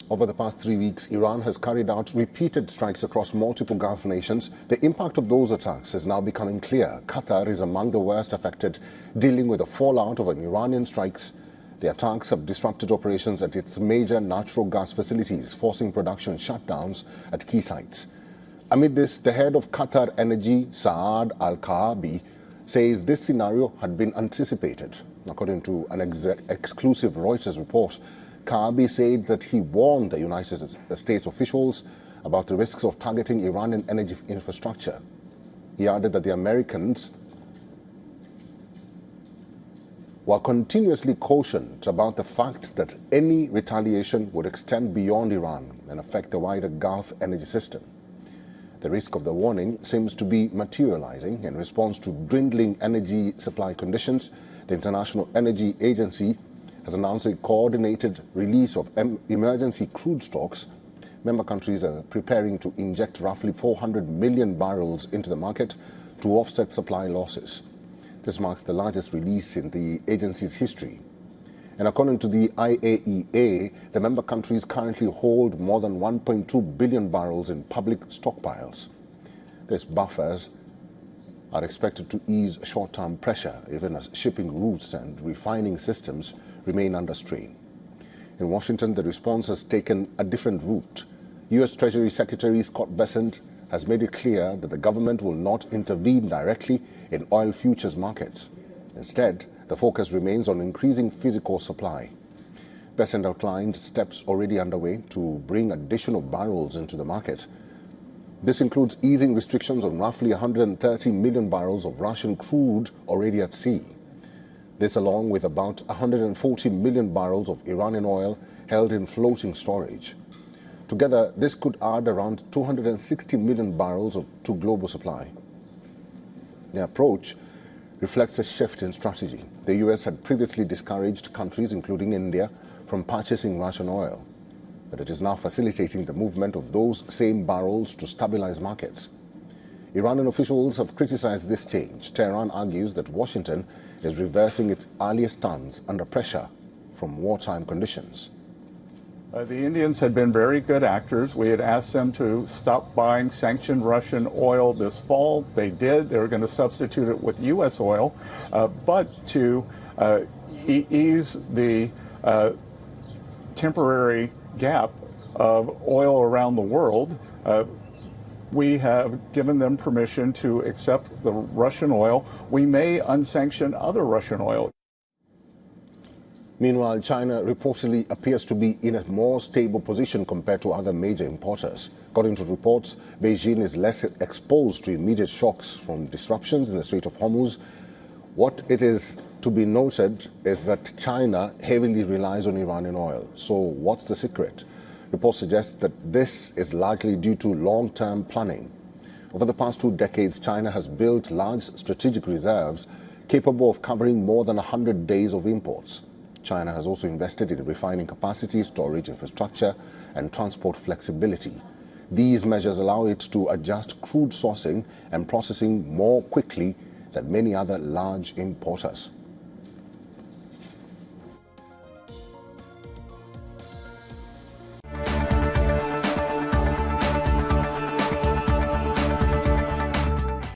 Over the past 3 weeks, Iran has carried out repeated strikes across multiple Gulf nations. The impact of those attacks is now becoming clear. Qatar is among the worst affected, dealing with the fallout of an Iranian strikes. The attacks have disrupted operations at its major natural gas facilities, forcing production shutdowns at key sites. Amid this, the head of QatarEnergy, Saad Al-Kaabi, says this scenario had been anticipated. According to an exclusive Reuters report, Kaabi said that he warned the United States officials about the risks of targeting Iranian energy infrastructure. He added that the Americans were continuously cautioned about the fact that any retaliation would extend beyond Iran and affect the wider Gulf energy system. The risk of the warning seems to be materializing in response to dwindling energy supply conditions. The International Energy Agency has announced a coordinated release of emergency crude stocks. Member countries are preparing to inject roughly 400 million barrels into the market to offset supply losses. This marks the largest release in the agency's history. And according to the IAEA, the member countries currently hold more than 1.2 billion barrels in public stockpiles. These buffers are expected to ease short-term pressure, even as shipping routes and refining systems remain under strain. In Washington, the response has taken a different route. U.S. Treasury Secretary Scott Bessent has made it clear that the government will not intervene directly in oil futures markets. Instead, the focus remains on increasing physical supply. Bessent outlined steps already underway to bring additional barrels into the market. This includes easing restrictions on roughly 130 million barrels of Russian crude already at sea. This, along with about 140 million barrels of Iranian oil held in floating storage. Together, this could add around 260 million barrels to global supply. The approach reflects a shift in strategy. The U.S. had previously discouraged countries, including India, from purchasing Russian oil, but it is now facilitating the movement of those same barrels to stabilize markets. Iranian officials have criticized this change. Tehran argues that Washington is reversing its earlier stance under pressure from wartime conditions. The Indians had been very good actors. We had asked them to stop buying sanctioned Russian oil this fall. They did. They were going to substitute it with U.S. oil. But to ease the temporary gap of oil around the world, we have given them permission to accept the Russian oil. We may unsanction other Russian oil. Meanwhile, China reportedly appears to be in a more stable position compared to other major importers. According to reports, Beijing is less exposed to immediate shocks from disruptions in the Strait of Hormuz. What it is to be noted is that China heavily relies on Iranian oil. So what's the secret? Reports suggest that this is largely due to long-term planning. Over the past 2 decades, China has built large strategic reserves capable of covering more than 100 days of imports. China has also invested in refining capacity, storage infrastructure, and transport flexibility. These measures allow it to adjust crude sourcing and processing more quickly than many other large importers.